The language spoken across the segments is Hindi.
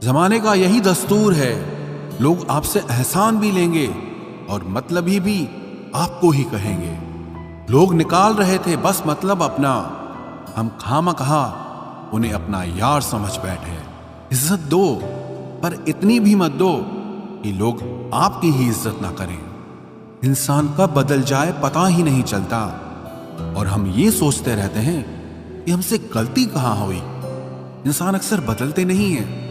जमाने का यही दस्तूर है, लोग आपसे एहसान भी लेंगे और मतलबी भी आपको ही कहेंगे। लोग निकाल रहे थे बस मतलब अपना, हम खामखा उन्हें अपना यार समझ बैठे। इज्जत दो पर इतनी भी मत दो कि लोग आपकी ही इज्जत ना करें। इंसान कब बदल जाए पता ही नहीं चलता और हम ये सोचते रहते हैं कि हमसे गलती कहाँ हुई। इंसान अक्सर बदलते नहीं हैं,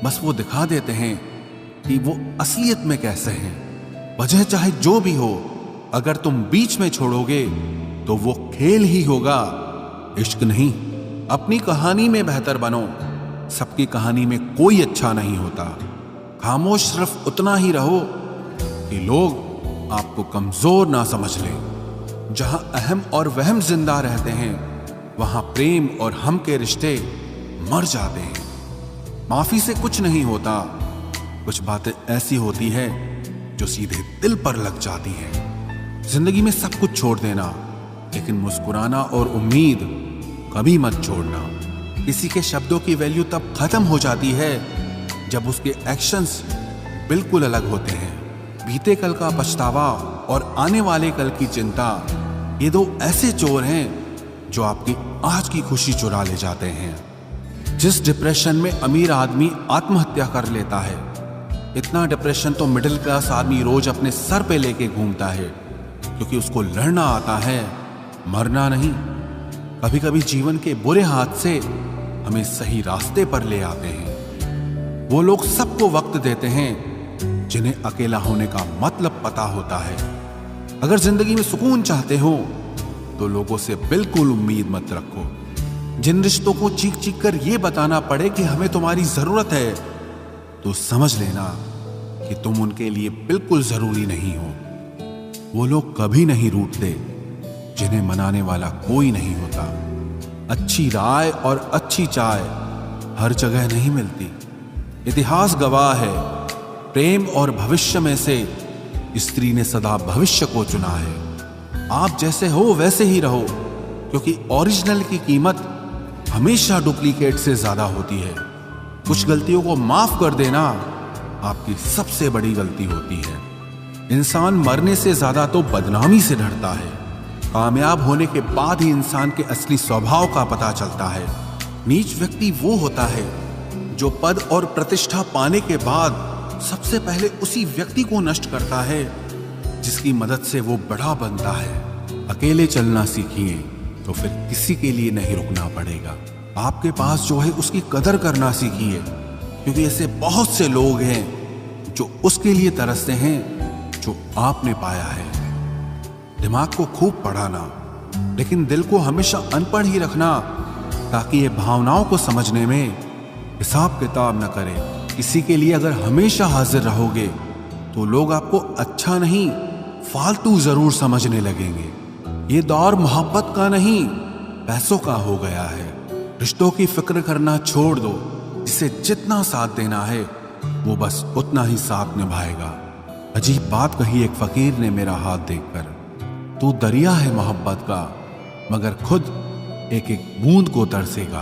बस वो दिखा देते हैं कि वो असलियत में कैसे हैं। वजह चाहे जो भी हो, अगर तुम बीच में छोड़ोगे तो वो खेल ही होगा, इश्क नहीं। अपनी कहानी में बेहतर बनो, सबकी कहानी में कोई अच्छा नहीं होता। खामोश सिर्फ उतना ही रहो कि लोग आपको कमजोर ना समझ लें। जहां अहम और वहम जिंदा रहते हैं वहां प्रेम और हम के रिश्ते मर जाते हैं। माफी से कुछ नहीं होता, कुछ बातें ऐसी होती है जो सीधे दिल पर लग जाती हैं। जिंदगी में सब कुछ छोड़ देना, लेकिन मुस्कुराना और उम्मीद कभी मत छोड़ना। किसी के शब्दों की वैल्यू तब खत्म हो जाती है जब उसके एक्शंस बिल्कुल अलग होते हैं। बीते कल का पछतावा और आने वाले कल की चिंता, ये दो ऐसे चोर हैं जो आपकी आज की खुशी चुरा ले जाते हैं। जिस डिप्रेशन में अमीर आदमी आत्महत्या कर लेता है, इतना डिप्रेशन तो मिडिल क्लास आदमी रोज अपने सर पे लेके घूमता है, क्योंकि उसको लड़ना आता है, मरना नहीं। कभी कभी जीवन के बुरे हाथ से हमें सही रास्ते पर ले आते हैं। वो लोग सबको वक्त देते हैं जिन्हें अकेला होने का मतलब पता होता है। अगर जिंदगी में सुकून चाहते हो तो लोगों से बिल्कुल उम्मीद मत रखो। जिन रिश्तों को चीख चीख कर ये बताना पड़े कि हमें तुम्हारी जरूरत है, तो समझ लेना कि तुम उनके लिए बिल्कुल जरूरी नहीं हो। वो लोग कभी नहीं रूठते जिन्हें मनाने वाला कोई नहीं होता। अच्छी राय और अच्छी चाय हर जगह नहीं मिलती। इतिहास गवाह है, प्रेम और भविष्य में से स्त्री ने सदा भविष्य को चुना है। आप जैसे हो वैसे ही रहो, क्योंकि ओरिजिनल की कीमत हमेशा डुप्लीकेट से ज्यादा होती है। कुछ गलतियों को माफ कर देना आपकी सबसे बड़ी गलती होती है। इंसान मरने से ज्यादा तो बदनामी से डरता है। कामयाब होने के बाद ही इंसान के असली स्वभाव का पता चलता है। नीच व्यक्ति वो होता है जो पद और प्रतिष्ठा पाने के बाद सबसे पहले उसी व्यक्ति को नष्ट करता है जिसकी मदद से वो बड़ा बनता है। अकेले चलना सीखिए तो फिर किसी के लिए नहीं रुकना पड़ेगा। आपके पास जो है उसकी कदर करना सीखिए, क्योंकि ऐसे बहुत से लोग हैं जो उसके लिए तरसते हैं जो आपने पाया है। दिमाग को खूब पढ़ाना, लेकिन दिल को हमेशा अनपढ़ ही रखना, ताकि ये भावनाओं को समझने में हिसाब किताब न करे। किसी के लिए अगर हमेशा हाजिर रहोगे तो लोग आपको अच्छा नहीं फालतू जरूर समझने लगेंगे। ये दौर मोहब्बत का नहीं पैसों का हो गया है। रिश्तों की फिक्र करना छोड़ दो, जिसे जितना साथ देना है वो बस उतना ही साथ निभाएगा। अजीब बात कही एक फकीर ने मेरा हाथ देखकर, तू दरिया है मोहब्बत का, मगर खुद एक एक बूंद को तरसेगा।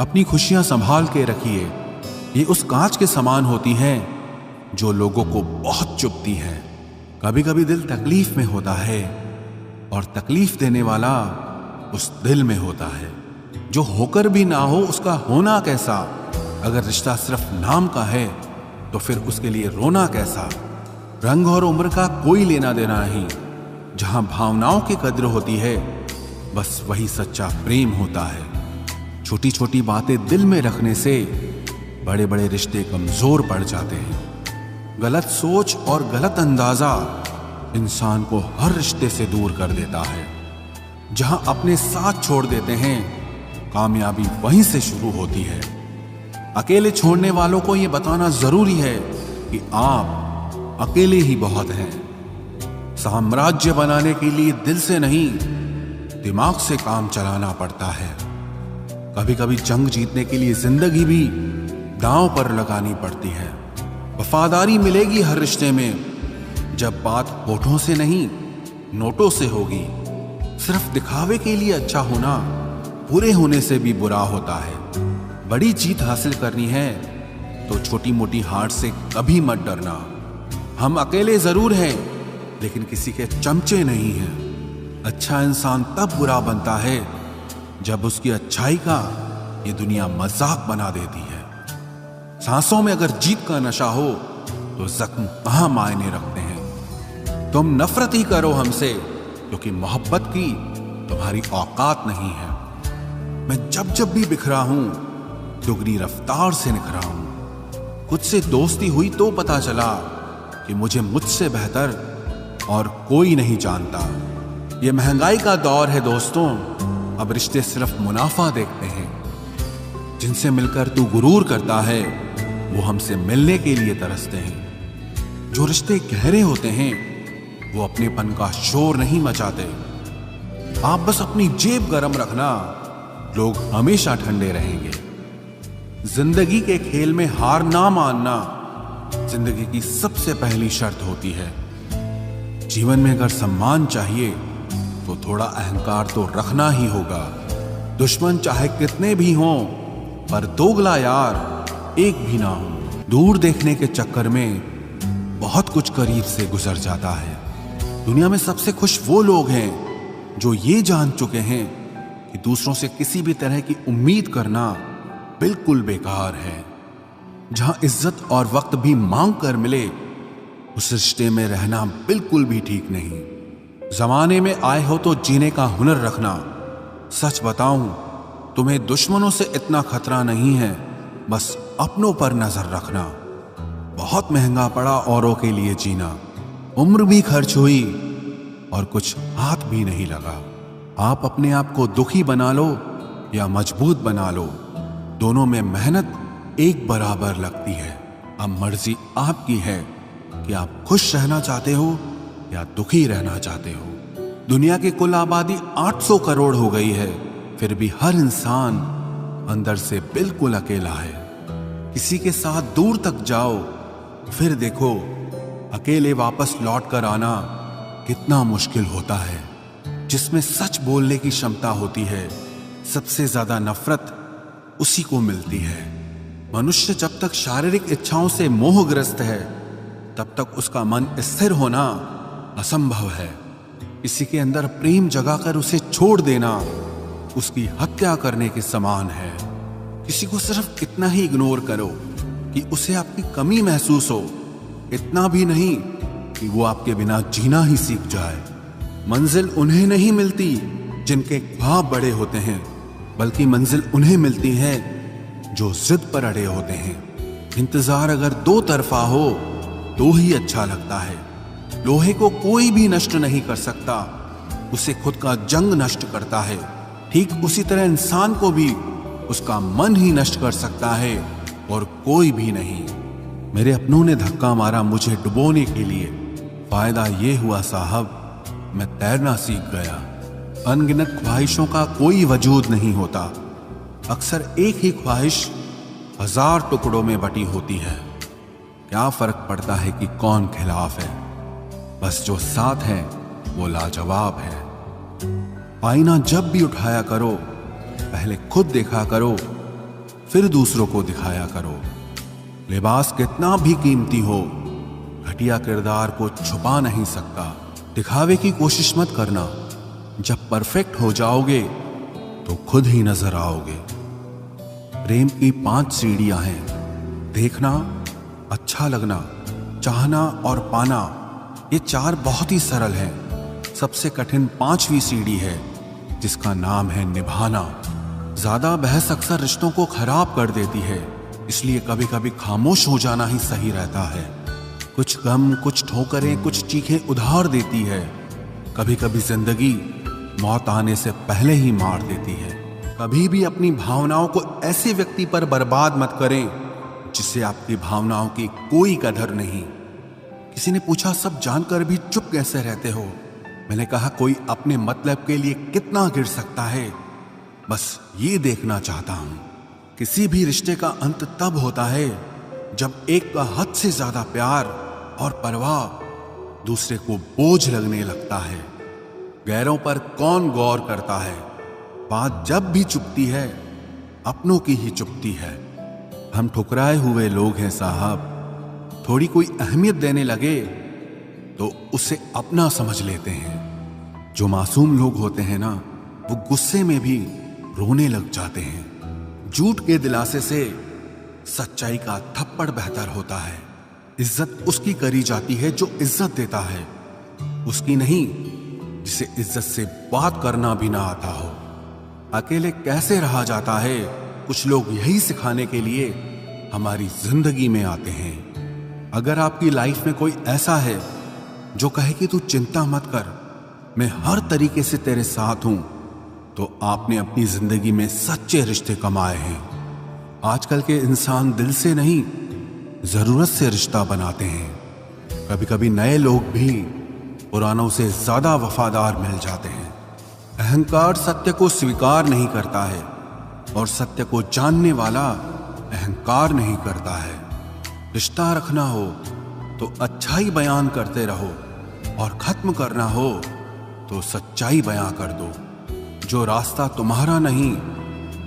अपनी खुशियां संभाल के रखिए, ये उस कांच के समान होती हैं जो लोगों को बहुत चुभती हैं। कभी कभी दिल तकलीफ में होता है और तकलीफ देने वाला उस दिल में होता है। जो होकर भी ना हो उसका होना कैसा। अगर रिश्ता सिर्फ नाम का है तो फिर उसके लिए रोना कैसा। रंग और उम्र का कोई लेना देना नहीं। जहां भावनाओं की कद्र होती है बस वही सच्चा प्रेम होता है। छोटी छोटी बातें दिल में रखने से बड़े बड़े रिश्ते कमजोर पड़ जाते हैं। गलत सोच और गलत अंदाजा इंसान को हर रिश्ते से दूर कर देता है। जहां अपने साथ छोड़ देते हैं, कामयाबी वहीं से शुरू होती है। अकेले छोड़ने वालों को यह बताना जरूरी है कि आप अकेले ही बहुत हैं। साम्राज्य बनाने के लिए दिल से नहीं दिमाग से काम चलाना पड़ता है। कभी कभी जंग जीतने के लिए जिंदगी भी दांव पर लगानी पड़ती है। वफादारी मिलेगी हर रिश्ते में जब बात होठों से नहीं नोटों से होगी। सिर्फ दिखावे के लिए अच्छा होना पूरे होने से भी बुरा होता है। बड़ी जीत हासिल करनी है तो छोटी मोटी हार से कभी मत डरना। हम अकेले जरूर हैं, लेकिन किसी के चमचे नहीं हैं। अच्छा इंसान तब बुरा बनता है जब उसकी अच्छाई का ये दुनिया मजाक बना देती है। सांसों में अगर जीत का नशा हो तो जख्म कहां मायने रखते हैं। तुम नफरत ही करो हमसे, क्योंकि मोहब्बत की तुम्हारी औकात नहीं है। मैं जब जब भी बिखरा हूं, दुगनी रफ्तार से निखरा हूं। खुद से दोस्ती हुई तो पता चला कि मुझे मुझसे बेहतर और कोई नहीं जानता। ये महंगाई का दौर है दोस्तों, अब रिश्ते सिर्फ मुनाफा देखते हैं। जिनसे मिलकर तू गुरूर करता है, वो हमसे मिलने के लिए तरसते हैं। जो रिश्ते गहरे होते हैं, वो अपनेपन का शोर नहीं मचाते। आप बस अपनी जेब गरम रखना, लोग हमेशा ठंडे रहेंगे। जिंदगी के खेल में हार ना मानना जिंदगी की सबसे पहली शर्त होती है। जीवन में अगर सम्मान चाहिए तो थोड़ा अहंकार तो रखना ही होगा। दुश्मन चाहे कितने भी हों, पर दोगला यार एक भी ना हो। दूर देखने के चक्कर में बहुत कुछ करीब से गुजर जाता है। दुनिया में सबसे खुश वो लोग हैं जो ये जान चुके हैं कि दूसरों से किसी भी तरह की उम्मीद करना बिल्कुल बेकार है। जहां इज्जत और वक्त भी मांग कर मिले, उस रिश्ते में रहना बिल्कुल भी ठीक नहीं। जमाने में आए हो तो जीने का हुनर रखना। सच बताऊं, तुम्हें दुश्मनों से इतना खतरा नहीं है, बस अपनों पर नजर रखना। बहुत महंगा पड़ा औरों के लिए जीना। उम्र भी खर्च हुई और कुछ हाथ भी नहीं लगा। आप अपने आप को दुखी बना लो या मजबूत बना लो, दोनों में मेहनत एक बराबर लगती है। अब मर्जी आपकी है कि आप खुश रहना चाहते हो या दुखी रहना चाहते हो। दुनिया की कुल आबादी 800 करोड़ हो गई है, फिर भी हर इंसान अंदर से बिल्कुल अकेला है। किसी के साथ दूर तक जाओ, फिर देखो अकेले वापस लौट कर आना कितना मुश्किल होता है। जिसमें सच बोलने की क्षमता होती है, सबसे ज्यादा नफरत उसी को मिलती है। मनुष्य जब तक शारीरिक इच्छाओं से मोहग्रस्त है, तब तक उसका मन स्थिर होना असंभव है। किसी के अंदर प्रेम जगाकर उसे छोड़ देना उसकी हत्या करने के समान है। किसी को सिर्फ इतना ही इग्नोर करो कि उसे आपकी कमी महसूस हो, इतना भी नहीं कि वो आपके बिना जीना ही सीख जाए। मंजिल उन्हें नहीं मिलती जिनके ख्वाब बड़े होते हैं, बल्कि मंजिल उन्हें मिलती है जो जिद पर अड़े होते हैं। इंतजार अगर दो तरफा हो तो ही अच्छा लगता है। लोहे को कोई भी नष्ट नहीं कर सकता, उसे खुद का जंग नष्ट करता है। ठीक उसी तरह इंसान को भी उसका मन ही नष्ट कर सकता है और कोई भी नहीं। मेरे अपनों ने धक्का मारा मुझे डुबोने के लिए। फायदा ये हुआ साहब, मैं तैरना सीख गया। अनगिनत ख्वाहिशों का कोई वजूद नहीं होता। अक्सर एक ही ख्वाहिश 1000 टुकड़ों में बटी होती है। क्या फर्क पड़ता है कि कौन खिलाफ है, बस जो साथ है वो लाजवाब है। आईना जब भी उठाया करो, पहले खुद देखा करो, फिर दूसरों को दिखाया करो। लिबास कितना भी कीमती हो, घटिया किरदार को छुपा नहीं सकता। दिखावे की कोशिश मत करना, जब परफेक्ट हो जाओगे तो खुद ही नजर आओगे। प्रेम की 5 सीढ़ियां हैं। देखना, अच्छा लगना, चाहना और पाना। ये 4 बहुत ही सरल हैं। सबसे कठिन 5वीं सीढ़ी है, जिसका नाम है निभाना। ज्यादा बहस अक्सर रिश्तों को खराब कर देती है, इसलिए कभी कभी खामोश हो जाना ही सही रहता है। कुछ गम, कुछ ठोकरें, कुछ चीखें उधार देती है। कभी कभी जिंदगी मौत आने से पहले ही मार देती है। कभी भी अपनी भावनाओं को ऐसे व्यक्ति पर बर्बाद मत करें जिससे आपकी भावनाओं की कोई कदर नहीं। किसी ने पूछा, सब जानकर भी चुप कैसे रहते हो? मैंने कहा, कोई अपने मतलब के लिए कितना गिर सकता है, बस ये देखना चाहता हूं। किसी भी रिश्ते का अंत तब होता है जब एक का हद से ज्यादा प्यार और परवाह दूसरे को बोझ लगने लगता है। गैरों पर कौन गौर करता है? बात जब भी चुपती है, अपनों की ही चुपती है। हम ठुकराए हुए लोग हैं साहब। थोड़ी कोई अहमियत देने लगे तो उसे अपना समझ लेते हैं। जो मासूम लोग होते हैं ना, वो गुस्से में भी रोने लग जाते हैं। झूठ के दिलासे से सच्चाई का थप्पड़ बेहतर होता है। इज्जत उसकी करी जाती है जो इज्जत देता है, उसकी नहीं जिसे इज्जत से बात करना भी ना आता हो। अकेले कैसे रहा जाता है, कुछ लोग यही सिखाने के लिए हमारी जिंदगी में आते हैं। अगर आपकी लाइफ में कोई ऐसा है जो कहे कि तू चिंता मत कर, मैं हर तरीके से तेरे साथ हूं, तो आपने अपनी जिंदगी में सच्चे रिश्ते कमाए हैं। आजकल के इंसान दिल से नहीं, जरूरत से रिश्ता बनाते हैं। कभी कभी नए लोग भी पुरानों से ज्यादा वफादार मिल जाते हैं। अहंकार सत्य को स्वीकार नहीं करता है और सत्य को जानने वाला अहंकार नहीं करता है। रिश्ता रखना हो तो अच्छाई बयान करते रहो और खत्म करना हो तो सच्चाई बयां कर दो। जो रास्ता तुम्हारा नहीं,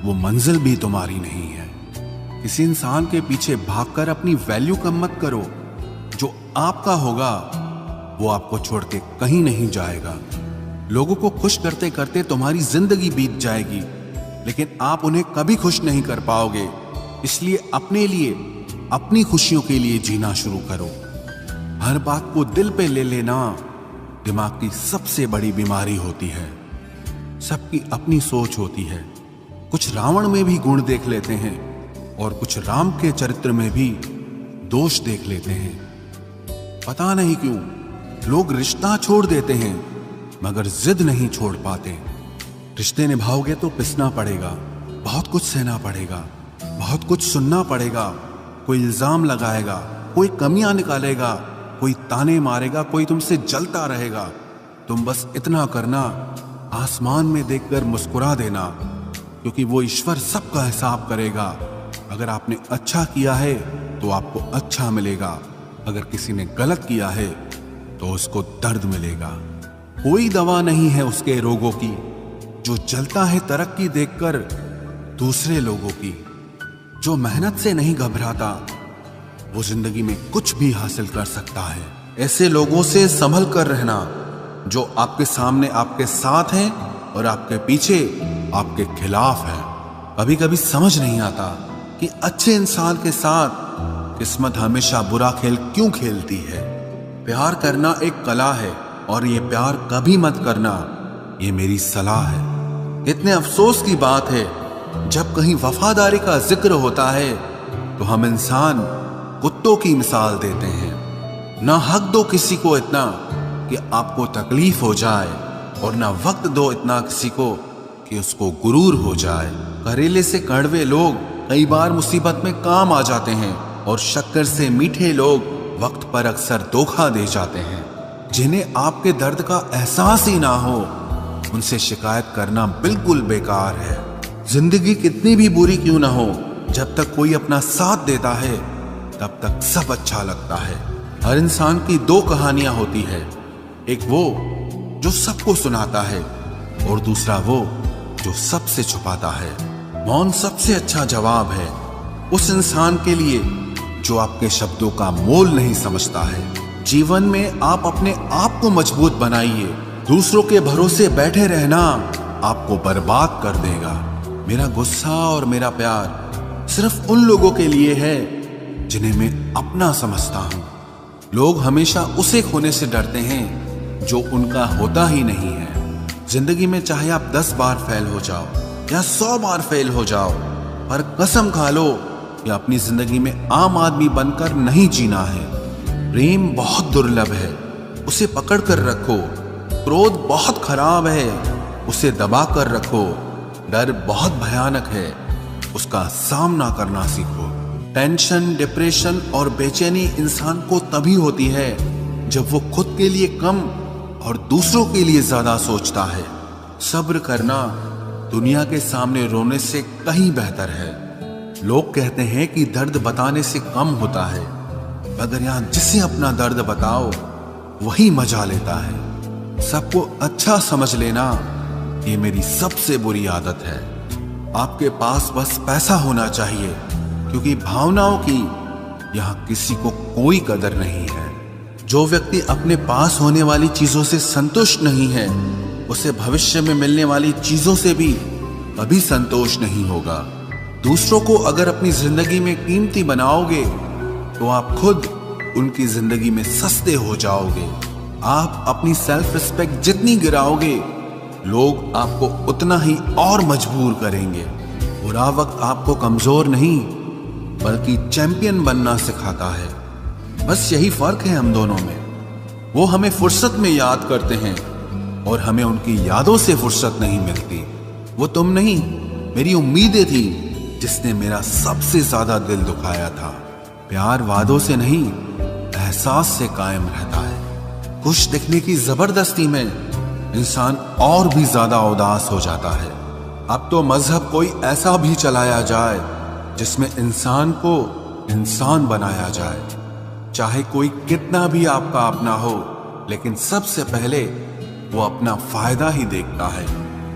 वो मंजिल भी तुम्हारी नहीं है। किसी इंसान के पीछे भागकर अपनी वैल्यू कम मत करो। जो आपका होगा वो आपको छोड़ के कहीं नहीं जाएगा। लोगों को खुश करते करते तुम्हारी जिंदगी बीत जाएगी, लेकिन आप उन्हें कभी खुश नहीं कर पाओगे। इसलिए अपने लिए, अपनी खुशियों के लिए जीना शुरू करो। हर बात को दिल पे ले लेना दिमाग की सबसे बड़ी बीमारी होती है। सबकी अपनी सोच होती है। कुछ रावण में भी गुण देख लेते हैं और कुछ राम के चरित्र में भी दोष देख लेते हैं। पता नहीं क्यों लोग रिश्ता छोड़ देते हैं मगर जिद नहीं छोड़ पाते। रिश्ते निभाओगे तो पिसना पड़ेगा, बहुत कुछ सहना पड़ेगा, बहुत कुछ सुनना पड़ेगा। कोई इल्जाम लगाएगा, कोई कमियां निकालेगा, कोई ताने मारेगा, कोई तुमसे जलता रहेगा। तुम बस इतना करना, आसमान में देखकर मुस्कुरा देना, क्योंकि वो ईश्वर सबका हिसाब करेगा। अगर आपने अच्छा किया है तो आपको अच्छा मिलेगा, अगर किसी ने गलत किया है तो उसको दर्द मिलेगा। कोई दवा नहीं है उसके रोगों की जो जलता है तरक्की देखकर दूसरे लोगों की। जो मेहनत से नहीं घबराता वो जिंदगी में कुछ भी हासिल कर सकता है। ऐसे लोगों से संभल कर रहना जो आपके सामने आपके साथ हैं और आपके पीछे आपके खिलाफ हैं। कभी कभी समझ नहीं आता कि अच्छे इंसान के साथ किस्मत हमेशा बुरा खेल क्यों खेलती है। प्यार करना एक कला है और ये प्यार कभी मत करना, ये मेरी सलाह है। इतने अफसोस की बात है जब कहीं वफादारी का जिक्र होता है तो हम इंसान कुत्तों की मिसाल देते हैं। ना हक दो किसी को इतना कि आपको तकलीफ हो जाए और ना वक्त दो इतना किसी को कि उसको गुरूर हो जाए। करेले से कड़वे लोग कई बार मुसीबत में काम आ जाते हैं और शक्कर से मीठे लोग वक्त पर अक्सर धोखा दे जाते हैं। जिन्हें आपके दर्द का एहसास ही ना हो उनसे शिकायत करना बिल्कुल बेकार है। जिंदगी कितनी भी बुरी क्यों ना हो, जब तक कोई अपना साथ देता है तब तक सब अच्छा लगता है। हर इंसान की दो कहानियां होती है, एक वो जो सबको सुनाता है और दूसरा वो जो सबसे छुपाता है। मौन सबसे अच्छा जवाब है उस इंसान के लिए जो आपके शब्दों का मोल नहीं समझता है। जीवन में आप अपने आप को मजबूत बनाइए। दूसरों के भरोसे बैठे रहना आपको बर्बाद कर देगा। मेरा गुस्सा और मेरा प्यार सिर्फ उन लोगों के लिए है जिन्हें मैं अपना समझता हूं। लोग हमेशा उसे खोने से डरते हैं जो उनका होता ही नहीं है। जिंदगी में चाहे आप 10 बार फेल हो जाओ या 100 बार फेल हो जाओ, पर कसम खा लो कि अपनी जिंदगी में आम आदमी बनकर नहीं जीना है। प्रेम बहुत दुर्लभ है, उसे पकड़ कर रखो। क्रोध बहुत खराब है, उसे दबा कर रखो। डर बहुत भयानक है, उसका सामना करना सीखो। टेंशन, डिप्रेशन और बेचैनी इंसान को तभी होती है जब वो खुद के लिए कम और दूसरों के लिए ज्यादा सोचता है। सब्र करना दुनिया के सामने रोने से कहीं बेहतर है। लोग कहते हैं कि दर्द बताने से कम होता है, मगर यहां जिसे अपना दर्द बताओ वही मजा लेता है। सबको अच्छा समझ लेना ये मेरी सबसे बुरी आदत है। आपके पास बस पैसा होना चाहिए, क्योंकि भावनाओं की यहाँ किसी को कोई कदर नहीं है। जो व्यक्ति अपने पास होने वाली चीजों से संतुष्ट नहीं है, उसे भविष्य में मिलने वाली चीजों से भी कभी संतोष नहीं होगा। दूसरों को अगर अपनी जिंदगी में कीमती बनाओगे तो आप खुद उनकी जिंदगी में सस्ते हो जाओगे। आप अपनी सेल्फ रिस्पेक्ट जितनी गिराओगे, लोग आपको उतना ही और मजबूर करेंगे। बुरा वक्त आपको कमजोर नहीं बल्कि चैंपियन बनना सिखाता है। बस यही फर्क है हम दोनों में। वो हमें फुर्सत में याद करते हैं और हमें उनकी यादों से फुर्सत नहीं मिलती। वो तुम नहीं, मेरी उम्मीदें थी जिसने मेरा सबसे ज्यादा दिल दुखाया था। प्यार वादों से नहीं, एहसास से कायम रहता है। खुश दिखने की जबरदस्ती में इंसान और भी ज्यादा उदास हो जाता है। अब तो मजहब कोई ऐसा भी चलाया जाए जिसमें इंसान को इंसान बनाया जाए। चाहे कोई कितना भी आपका अपना हो, लेकिन सबसे पहले वो अपना फायदा ही देखता है।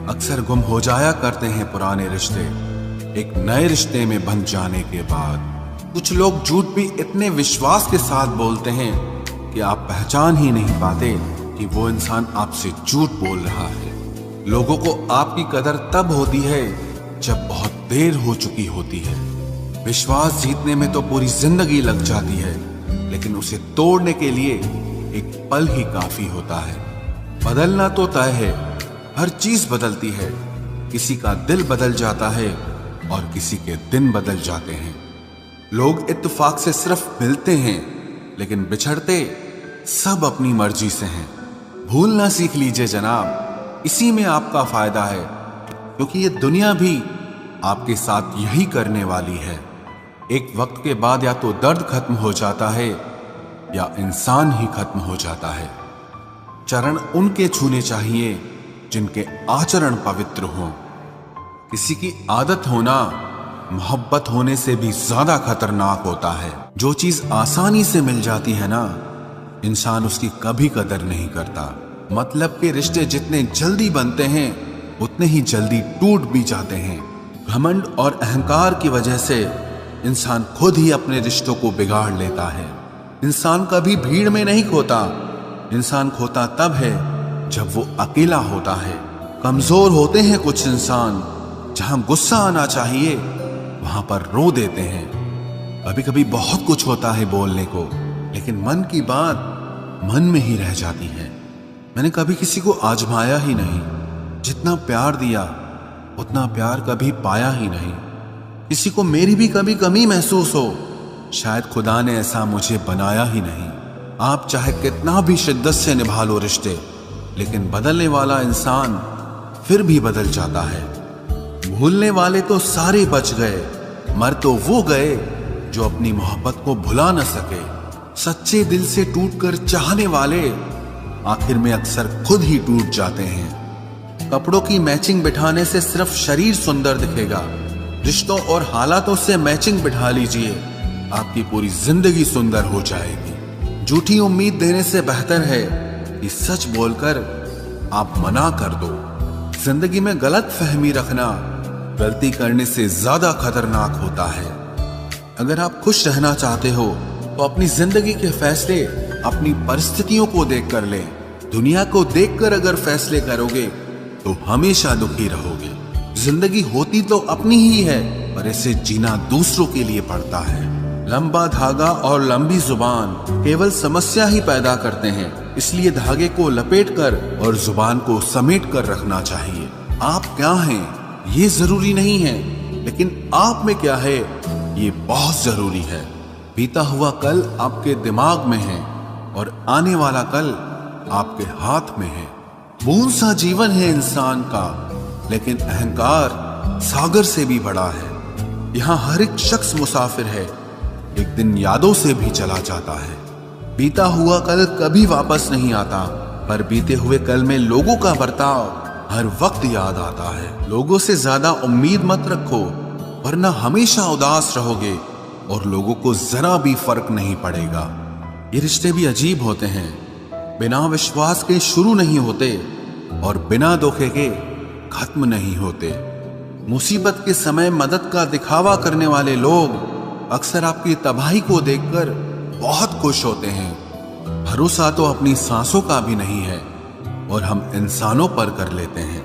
अक्सर गुम हो जाया करते हैं पुराने रिश्ते एक नए रिश्ते में बन जाने के बाद। कुछ लोग झूठ भी इतने विश्वास के साथ बोलते हैं कि आप पहचान ही नहीं पाते कि वो इंसान आपसे झूठ बोल रहा है। लोगों को आपकी कदर तब होती है जब बहुत देर हो चुकी होती है। विश्वास जीतने में तो पूरी जिंदगी लग जाती है, लेकिन उसे तोड़ने के लिए एक पल ही काफी होता है। बदलना तो तय है, हर चीज बदलती है। किसी का दिल बदल जाता है और किसी के दिन बदल जाते हैं। लोग इत्तेफाक से सिर्फ मिलते हैं, लेकिन बिछड़ते सब अपनी मर्जी से हैं। भूलना सीख लीजिए जनाब, इसी में आपका फायदा है, क्योंकि ये दुनिया भी आपके साथ यही करने वाली है। एक वक्त के बाद या तो दर्द खत्म हो जाता है या इंसान ही खत्म हो जाता है। चरण उनके छूने चाहिए जिनके आचरण पवित्र हों। किसी की आदत होना मोहब्बत होने से भी ज्यादा खतरनाक होता है। जो चीज आसानी से मिल जाती है ना, इंसान उसकी कभी कदर नहीं करता। मतलब के रिश्ते जितने जल्दी बनते हैं उतने ही जल्दी टूट भी जाते हैं। घमंड और अहंकार की वजह से इंसान खुद ही अपने रिश्तों को बिगाड़ लेता है। इंसान कभी भीड़ में नहीं खोता, इंसान खोता तब है जब वो अकेला होता है। कमजोर होते हैं कुछ इंसान, जहां गुस्सा आना चाहिए वहां पर रो देते हैं। कभी कभी बहुत कुछ होता है बोलने को, लेकिन मन की बात मन में ही रह जाती है। मैंने कभी किसी को आजमाया ही नहीं। जितना प्यार दिया उतना प्यार कभी पाया ही नहीं। किसी को मेरी भी कभी कमी महसूस हो, शायद खुदा ने ऐसा मुझे बनाया ही नहीं। आप चाहे कितना भी शिद्दत से निभा लो रिश्ते, लेकिन बदलने वाला इंसान फिर भी बदल जाता है। भूलने वाले तो सारे बच गए, मर तो वो गए जो अपनी मोहब्बत को भुला न सके। सच्चे दिल से टूटकर चाहने वाले आखिर में अक्सर खुद ही टूट जाते हैं। कपड़ों की मैचिंग बिठाने से सिर्फ शरीर सुंदर दिखेगा। रिश्तों और हालातों से मैचिंग बिठा लीजिए, आपकी पूरी जिंदगी सुंदर हो जाएगी। झूठी उम्मीद देने से बेहतर है कि सच बोलकर आप मना कर दो। जिंदगी में गलत फहमी रखना गलती करने से ज्यादा खतरनाक होता है। अगर आप खुश रहना चाहते हो तो अपनी जिंदगी के फैसले अपनी परिस्थितियों को देखकर लें। दुनिया को देखकर अगर फैसले करोगे तो हमेशा दुखी रहोगे। जिंदगी होती तो अपनी ही है, पर इसे जीना दूसरों के लिए पड़ता है। लंबा धागा और लंबी जुबान केवल समस्या ही पैदा करते हैं, इसलिए धागे को लपेटकर और जुबान को समेट कर रखना चाहिए। आप क्या हैं ये जरूरी नहीं है, लेकिन आप में क्या है ये बहुत जरूरी है। बीता हुआ कल आपके दिमाग में है और आने वाला कल आपके हाथ में है। बूंद सा जीवन है इंसान का, लेकिन अहंकार सागर से भी बड़ा है। यहाँ हर एक शख्स मुसाफिर है, एक दिन यादों से भी चला जाता है। बीता हुआ कल कभी वापस नहीं आता, पर बीते हुए कल में लोगों का बर्ताव हर वक्त याद आता है। लोगों से ज्यादा उम्मीद मत रखो, वरना हमेशा उदास रहोगे और लोगों को जरा भी फर्क नहीं पड़ेगा। ये रिश्ते भी अजीब होते हैं, बिना विश्वास के शुरू नहीं होते और बिना धोखे के खत्म नहीं होते। मुसीबत के समय मदद का दिखावा करने वाले लोग अक्सर आपकी तबाही को देखकर बहुत खुश होते हैं। भरोसा तो अपनी सांसों का भी नहीं है और हम इंसानों पर कर लेते हैं।